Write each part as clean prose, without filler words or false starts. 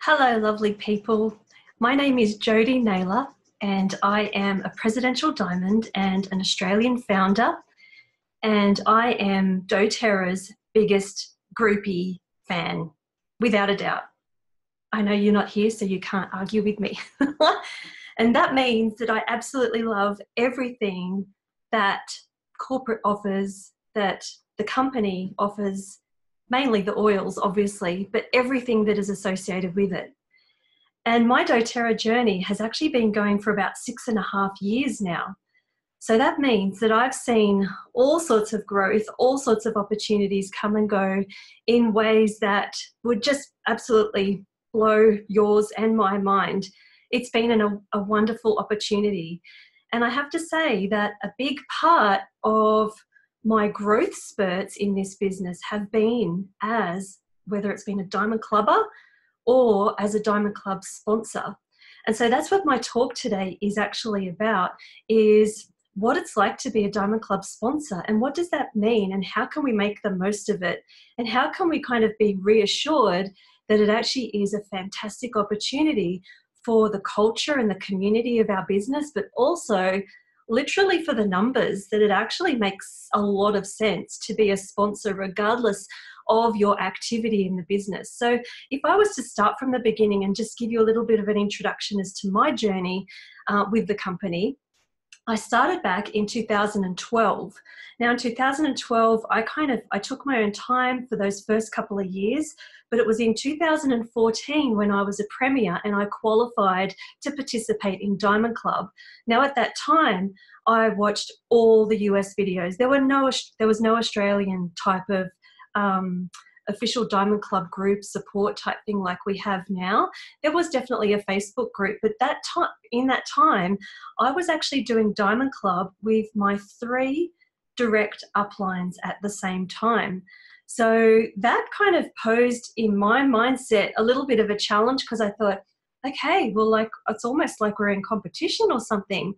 Hello, lovely people. My name is Jodi Naylor, and I am a Presidential Diamond and an Australian founder, and I am doTERRA's biggest groupie fan, without a doubt. I know you're not here, so you can't argue with me. And that means that I absolutely love everything that corporate offers, that the company offers, mainly the oils, obviously, but everything that is associated with it. And my doTERRA journey has actually been going for about 6.5 years now. So that means that I've seen all sorts of growth, all sorts of opportunities come and go in ways that would just absolutely blow yours and my mind. It's been a wonderful opportunity. And I have to say that a big part of my growth spurts in this business have been as, whether it's been a Diamond Clubber or as a Diamond Club sponsor. And so that's what my talk today is actually about, is what it's like to be a Diamond Club sponsor, and what does that mean, and how can we make the most of it, and how can we kind of be reassured that it actually is a fantastic opportunity for the culture and the community of our business, but also literally for the numbers, that it actually makes a lot of sense to be a sponsor regardless of your activity in the business. So if I was to start from the beginning and just give you a little bit of an introduction as to my journey with the company, I started back in 2012. Now in 2012, I took my own time for those first couple of years, but it was in 2014 when I was a premier and I qualified to participate in Diamond Club. Now at that time, I watched all the US videos. There was no Australian type of official Diamond Club group support type thing like we have now. There was definitely a Facebook group, but in that time, I was actually doing Diamond Club with my 3 direct uplines at the same time. So that kind of posed in my mindset a little bit of a challenge, because I thought, okay, well, like it's almost like we're in competition or something.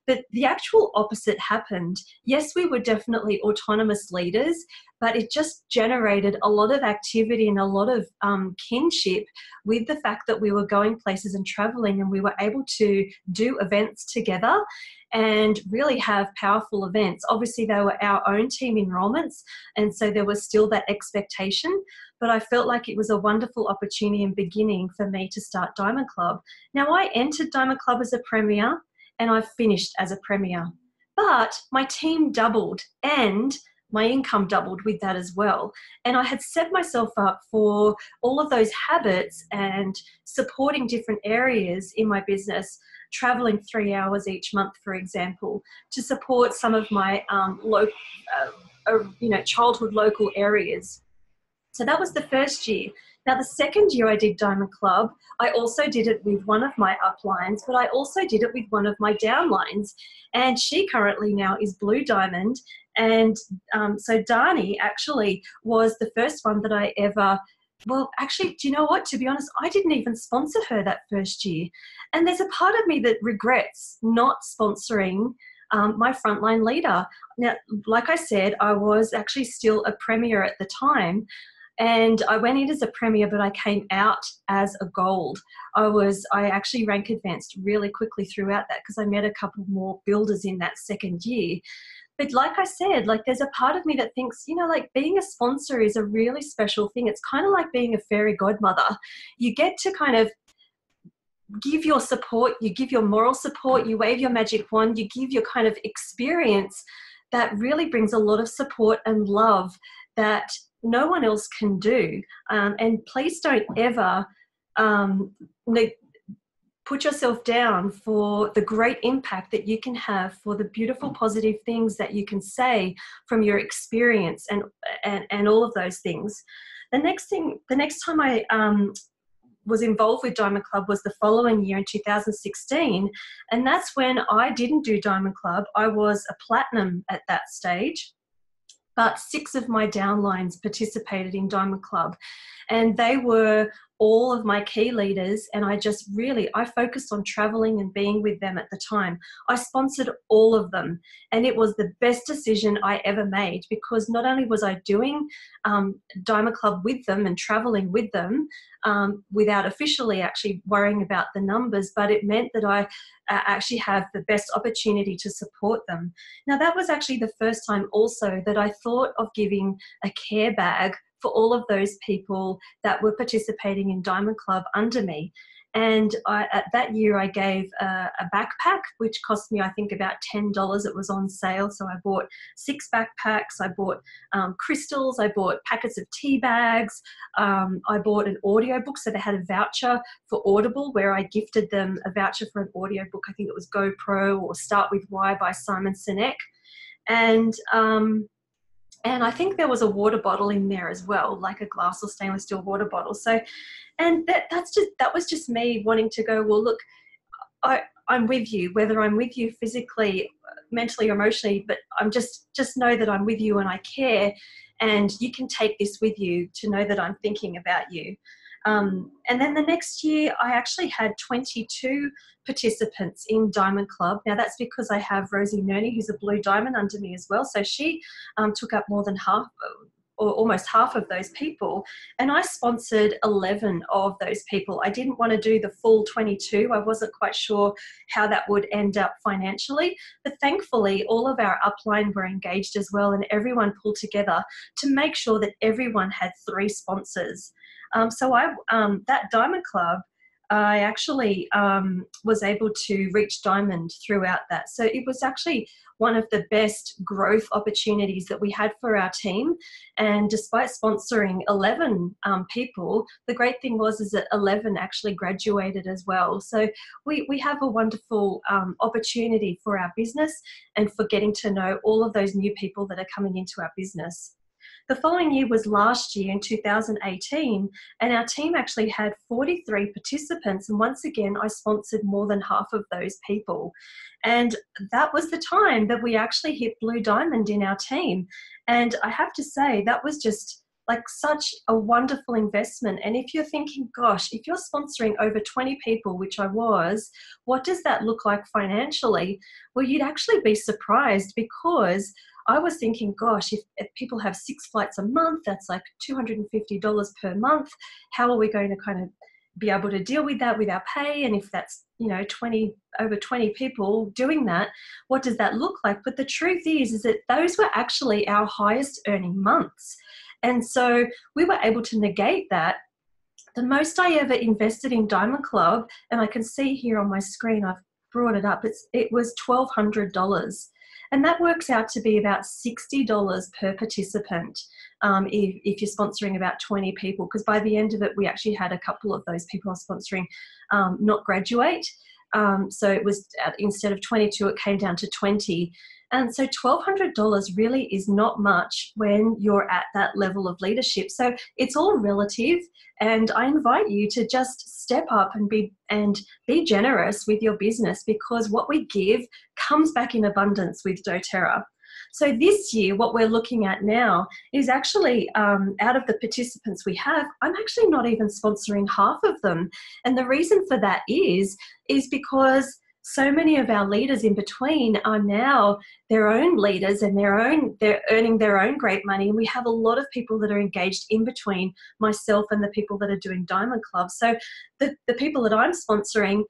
But the actual opposite happened. Yes, we were definitely autonomous leaders, but it just generated a lot of activity and a lot of kinship with the fact that we were going places and traveling, and we were able to do events together and really have powerful events. Obviously, they were our own team enrollments, and so there was still that expectation, but I felt like it was a wonderful opportunity and beginning for me to start Diamond Club. Now, I entered Diamond Club as a premier, and I finished as a premier. But my team doubled and my income doubled with that as well. And I had set myself up for all of those habits and supporting different areas in my business, traveling 3 hours each month, for example, to support some of my childhood local areas. So that was the first year. Now, the second year I did Diamond Club, I also did it with one of my uplines, but I also did it with one of my downlines. And she currently now is Blue Diamond. And so Dani actually was the first one that I ever, well, actually, do you know what? To be honest, I didn't even sponsor her that first year. And there's a part of me that regrets not sponsoring my frontline leader. Now, like I said, I was actually still a premier at the time. And I went in as a premier, but I came out as a gold. I actually rank advanced really quickly throughout that, because I met a couple more builders in that second year. But like I said, like there's a part of me that thinks, like being a sponsor is a really special thing. It's kind of like being a fairy godmother. You get to kind of give your support, you give your moral support, you wave your magic wand, you give your kind of experience that really brings a lot of support and love that no one else can do. And please don't ever put yourself down for the great impact that you can have, for the beautiful positive things that you can say from your experience and all of those things. The next time I was involved with Diamond Club was the following year in 2016. And that's when I didn't do Diamond Club. I was a platinum at that stage. But 6 of my downlines participated in Diamond Club, and they were all of my key leaders, and I focused on traveling and being with them at the time. I sponsored all of them, and it was the best decision I ever made, because not only was I doing Diamond Club with them and traveling with them without officially actually worrying about the numbers, but it meant that I actually have the best opportunity to support them. Now, that was actually the first time also that I thought of giving a care bag for all of those people that were participating in Diamond Club under me. And at that year, I gave a backpack, which cost me, I think, about $10. It was on sale. So I bought 6 backpacks. I bought crystals. I bought packets of tea bags. I bought an audiobook. So they had a voucher for Audible where I gifted them a voucher for an audiobook. I think it was GoPro or Start With Why by Simon Sinek. And I think there was a water bottle in there as well, like a glass or stainless steel water bottle. So, and that was just me wanting to go, well, look, I'm with you, whether I'm with you physically, mentally, or emotionally, but I'm just know that I'm with you and I care, and you can take this with you to know that I'm thinking about you. And then the next year, I actually had 22 participants in Diamond Club. Now, that's because I have Rosie Nerney, who's a blue diamond, under me as well. So she took up more than half, or almost half of those people. And I sponsored 11 of those people. I didn't want to do the full 22. I wasn't quite sure how that would end up financially. But thankfully, all of our upline were engaged as well, and everyone pulled together to make sure that everyone had 3 sponsors. So that Diamond Club, I actually was able to reach Diamond throughout that. So it was actually one of the best growth opportunities that we had for our team. And despite sponsoring 11 people, the great thing was that 11 actually graduated as well. So we have a wonderful opportunity for our business and for getting to know all of those new people that are coming into our business. The following year was last year in 2018, and our team actually had 43 participants. And once again, I sponsored more than half of those people. And that was the time that we actually hit Blue Diamond in our team. And I have to say, that was just like such a wonderful investment. And if you're thinking, gosh, if you're sponsoring over 20 people, which I was, what does that look like financially? Well, you'd actually be surprised, because I was thinking, gosh, if people have 6 flights a month, that's like $250 per month. How are we going to kind of be able to deal with that with our pay? And if that's, over 20 people doing that, what does that look like? But the truth is that those were actually our highest earning months. And so we were able to negate that. The most I ever invested in Diamond Club, and I can see here on my screen, I've brought it up, it was $1,200. And that works out to be about $60 per participant if you're sponsoring about 20 people, because by the end of it, we actually had a couple of those people I was sponsoring not graduate. So it was, instead of 22, it came down to 20. And so $1,200 really is not much when you're at that level of leadership. So it's all relative, and I invite you to just step up and be generous with your business, because what we give comes back in abundance with doTERRA. So this year, what we're looking at now is actually out of the participants we have, I'm actually not even sponsoring half of them. And the reason for that is because so many of our leaders in between are now their own leaders, and they're earning their own great money. And we have a lot of people that are engaged in between myself and the people that are doing Diamond Club. So the people that I'm sponsoring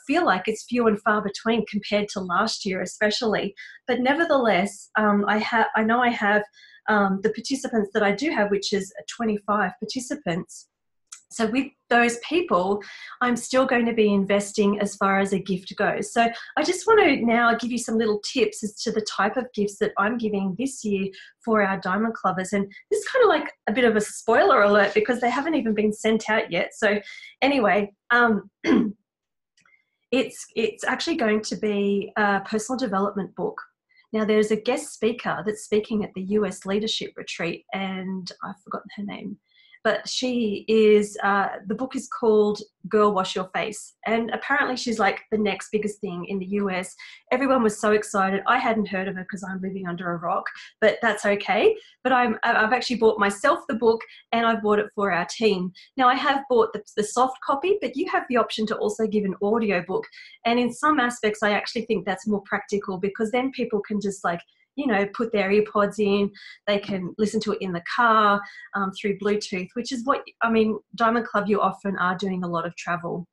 feel like it's few and far between compared to last year, especially. But nevertheless, I know I have the participants that I do have, which is 25 participants. So with those people, I'm still going to be investing as far as a gift goes. So I just want to now give you some little tips as to the type of gifts that I'm giving this year for our Diamond Clubbers. And this is kind of like a bit of a spoiler alert, because they haven't even been sent out yet. So anyway, it's actually going to be a personal development book. Now, there's a guest speaker that's speaking at the US Leadership Retreat, and I've forgotten her name. but she is, the book is called Girl Wash Your Face. And apparently she's like the next biggest thing in the US. Everyone was so excited. I hadn't heard of her because I'm living under a rock, but that's okay. But I've actually bought myself the book, and I bought it for our team. Now, I have bought the soft copy, but you have the option to also give an audio book. And in some aspects, I actually think that's more practical, because then people can just like, you know, put their earpods in, they can listen to it in the car through Bluetooth, which is what, I mean, Diamond Club, you often are doing a lot of travel.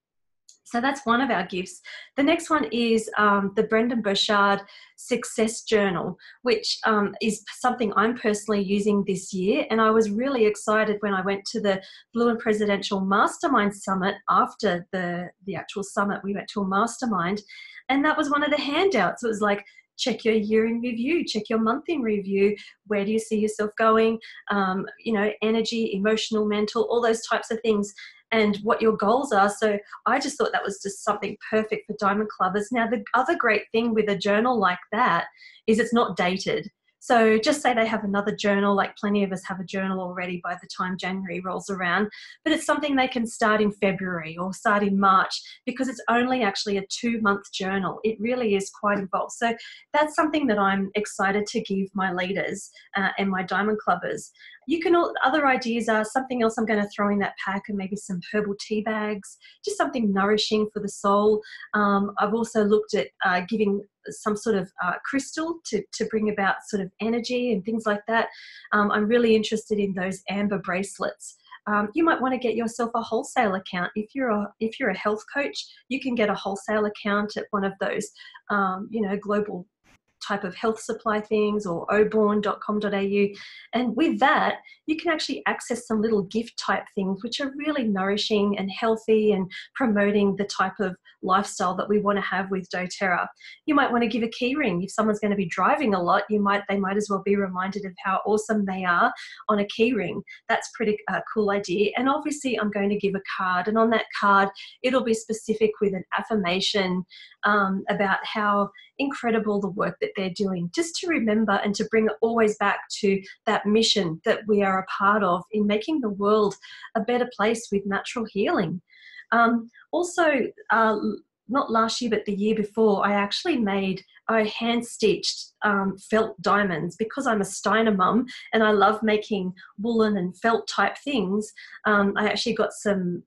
So that's one of our gifts. The next one is the Brendon Burchard Success Journal, which is something I'm personally using this year. And I was really excited when I went to the Blue and Presidential Mastermind Summit. After the actual summit, we went to a mastermind, and that was one of the handouts. It was like, check your year in review, check your month in review. Where do you see yourself going? You know, energy, emotional, mental, all those types of things, and what your goals are. So I just thought that was just something perfect for Diamond Clubbers. Now, the other great thing with a journal like that is it's not dated. So just say they have another journal, like plenty of us have a journal already by the time January rolls around, but it's something they can start in February or start in March, because it's only actually a 2-month journal. It really is quite involved. So that's something that I'm excited to give my leaders and my Diamond Clubbers. You can, other ideas are something else I'm going to throw in that pack, and maybe some herbal tea bags, just something nourishing for the soul. I've also looked at giving some sort of crystal to bring about sort of energy and things like that. I'm really interested in those amber bracelets. You might want to get yourself a wholesale account. If you're a health coach, you can get a wholesale account at one of those, you know, global type of health supply things, or oborn.com.au. And with that, you can actually access some little gift type things, which are really nourishing and healthy and promoting the type of lifestyle that we want to have with doTERRA. You might want to give a key ring. If someone's going to be driving a lot, they might as well be reminded of how awesome they are on a key ring. That's pretty cool idea. And obviously I'm going to give a card, and on that card, it'll be specific with an affirmation about how incredible the work that they're doing, just to remember and to bring it always back to that mission that we are a part of in making the world a better place with natural healing. Also, not last year, but the year before, I hand-stitched felt diamonds, because I'm a Steiner mum and I love making woolen and felt type things. I actually got some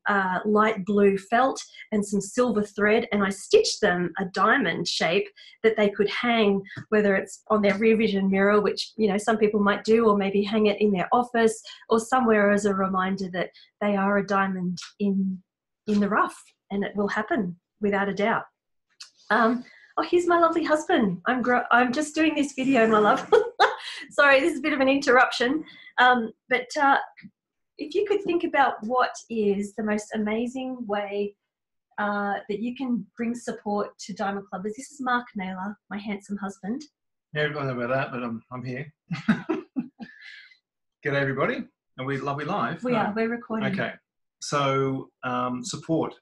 light blue felt and some silver thread, and I stitched them a diamond shape that they could hang, whether it's on their rear vision mirror, which, you know, some people might do, or maybe hang it in their office or somewhere as a reminder that they are a diamond in the rough, and it will happen without a doubt. Oh, here's my lovely husband. I'm just doing this video, my love. Sorry, this is a bit of an interruption. But if you could think about what is the most amazing way that you can bring support to Diamond Clubbers. This is Mark Naylor, my handsome husband. Yeah, I don't know about that, but I'm here. G'day, everybody. Are we live? We are. We're recording. Okay. So support.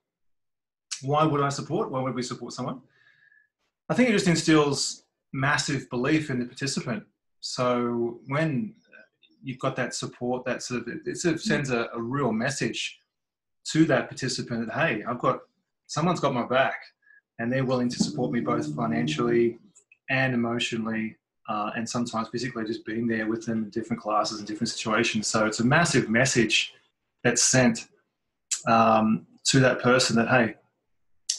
Why would I support? Why would we support someone? I think it just instills massive belief in the participant. So when you've got that support, it sort of sends a real message to that participant that, hey, someone's got my back, and they're willing to support me both financially and emotionally, and sometimes physically, just being there with them in different classes and different situations. So it's a massive message that's sent to that person that, hey,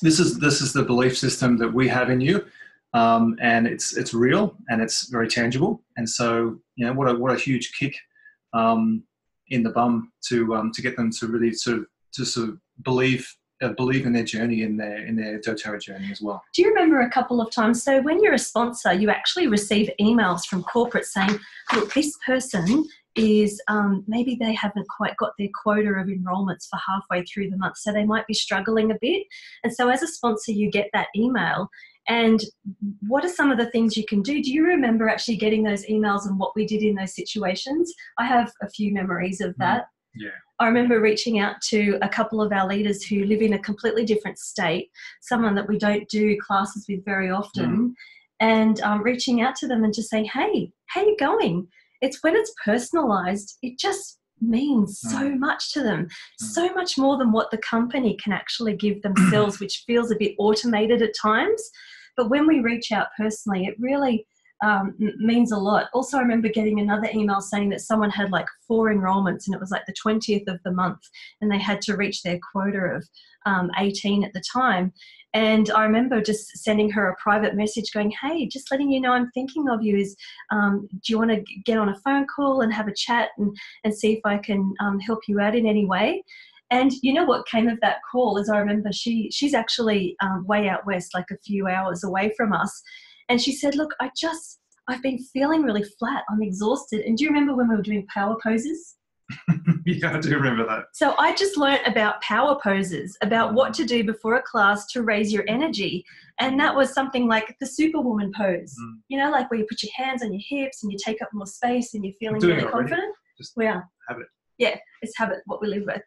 this is the belief system that we have in you, and it's real and it's very tangible. And so, you know, what a huge kick in the bum to get them to really sort of believe in their journey, in their doTERRA journey as well. Do you remember a couple of times? So when you're a sponsor, you actually receive emails from corporate saying, look, this person is maybe they haven't quite got their quota of enrolments for halfway through the month, so they might be struggling a bit. And so as a sponsor, you get that email. And what are some of the things you can do? Do you remember actually getting those emails and what we did in those situations? I have a few memories of that. Yeah. I remember reaching out to a couple of our leaders who live in a completely different state, someone that we don't do classes with very often, and reaching out to them and just saying, hey, how you going? It's when it's personalized, it just means so much to them, so much more than what the company can actually give themselves, which feels a bit automated at times. But when we reach out personally, it really means a lot. Also, I remember getting another email saying that someone had like 4 enrollments and it was like the 20th of the month and they had to reach their quota of 18 at the time. And I remember just sending her a private message going, hey, just letting you know I'm thinking of you. Do you want to get on a phone call and have a chat and see if I can help you out in any way? And you know what came of that call is I remember she's actually way out west, like a few hours away from us. And she said, look, I've been feeling really flat. I'm exhausted. And do you remember when we were doing power poses? Yeah, I do remember that. So I just learnt about power poses, about what to do before a class to raise your energy. And that was something like the Superwoman pose, you know, like where you put your hands on your hips and you take up more space and you're feeling really confident. Just habit. Yeah, it's habit, what we live with.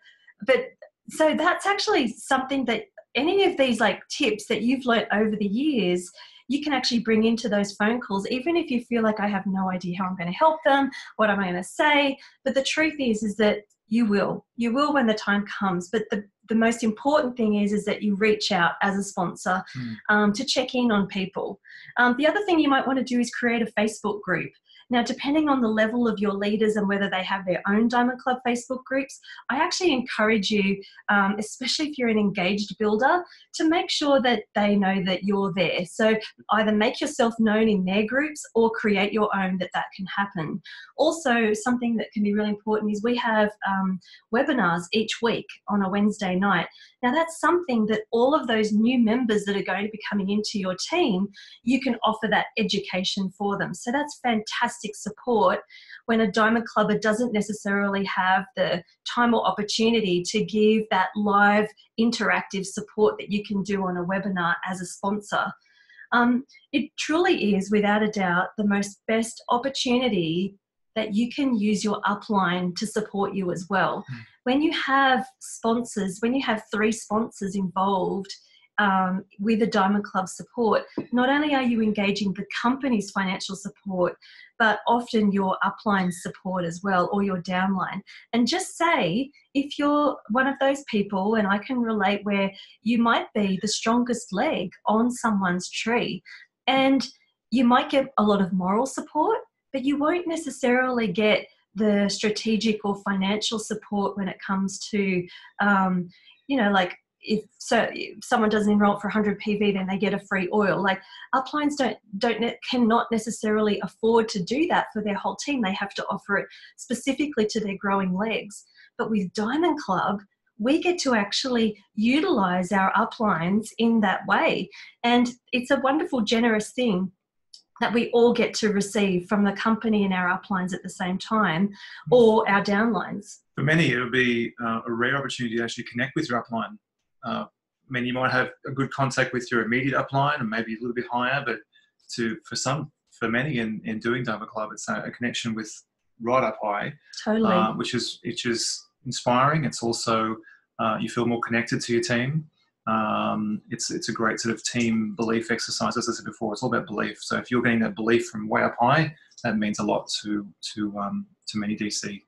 But so that's actually something that any of these like tips that you've learnt over the years, you can actually bring into those phone calls, even if you feel like I have no idea how I'm going to help them, what am I going to say? But the truth is that you will when the time comes. But the most important thing is that you reach out as a sponsor to check in on people. The other thing you might want to do is create a Facebook group. Now, depending on the level of your leaders and whether they have their own Diamond Club Facebook groups, I actually encourage you, especially if you're an engaged builder, to make sure that they know that you're there. So either make yourself known in their groups or create your own that can happen. Also, something that can be really important is we have webinars each week on a Wednesday night. Now, that's something that all of those new members that are going to be coming into your team, you can offer that education for them. So that's fantastic support when a Diamond Clubber doesn't necessarily have the time or opportunity to give that live interactive support that you can do on a webinar as a sponsor. It truly is, without a doubt, the most best opportunity that you can use your upline to support you as well. When you have sponsors, when you have 3 sponsors involved with a Diamond Club support, not only are you engaging the company's financial support, but often your upline support as well, or your downline. And just say, if you're one of those people, and I can relate, where you might be the strongest leg on someone's tree, and you might get a lot of moral support, but you won't necessarily get the strategic or financial support when it comes to, you know, like, if someone doesn't enroll for 100 PV, then they get a free oil. Like, uplines cannot necessarily afford to do that for their whole team. They have to offer it specifically to their growing legs. But with Diamond Club, we get to actually utilize our uplines in that way. And it's a wonderful, generous thing that we all get to receive from the company and our uplines at the same time, or our downlines. For many, it would be a rare opportunity to actually connect with your upline. I mean, you might have a good contact with your immediate upline and maybe a little bit higher, but for many in doing Diamond Club, it's a connection with right up high. Totally. Which is inspiring. It's also, you feel more connected to your team. It's a great sort of team belief exercise. As I said before, it's all about belief. So if you're getting that belief from way up high, that means a lot to many DC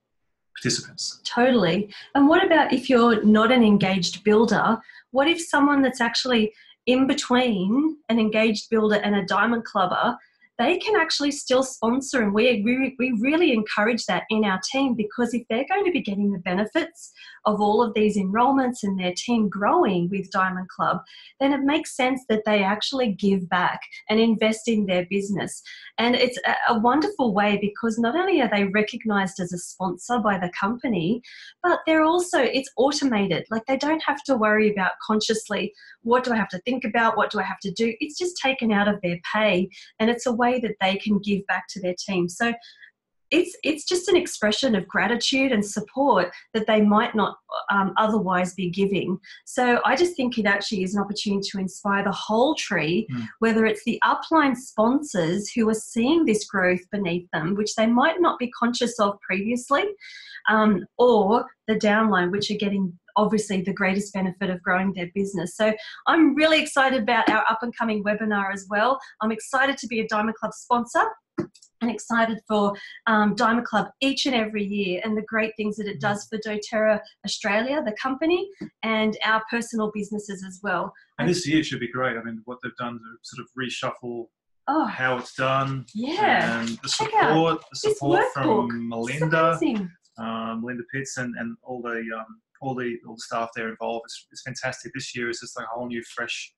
participants. Totally. And what about if you're not an engaged builder? What if someone that's actually in between an engaged builder and a Diamond Clubber, they can actually still sponsor? And we really encourage that in our team, because if they're going to be getting the benefits of all of these enrollments and their team growing with Diamond Club, then it makes sense that they actually give back and invest in their business. And it's a wonderful way, because not only are they recognized as a sponsor by the company, but they're also, it's automated. Like, they don't have to worry about consciously, what do I have to think about? What do I have to do? It's just taken out of their pay, and it's a way that they can give back to their team. So it's just an expression of gratitude and support that they might not otherwise be giving. So I just think it actually is an opportunity to inspire the whole tree, whether it's the upline sponsors who are seeing this growth beneath them, which they might not be conscious of previously, or the downline, which are getting obviously the greatest benefit of growing their business. So I'm really excited about our up and coming webinar as well. I'm excited to be a Diamond Club sponsor and excited for Diamond Club each and every year and the great things that it does for doTERRA Australia, the company, and our personal businesses as well. And this year should be great. I mean, what they've done to sort of reshuffle how it's done. Yeah. And the support from Melinda, Melinda Pitts, and all the staff there involved. It's fantastic. This year is just like a whole new, fresh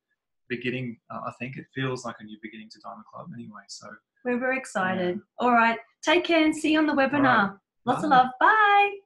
beginning. I think it feels like a new beginning to Diamond Club anyway. So we're very excited. All right. Take care and see you on the webinar. Right. Lots of love. Bye.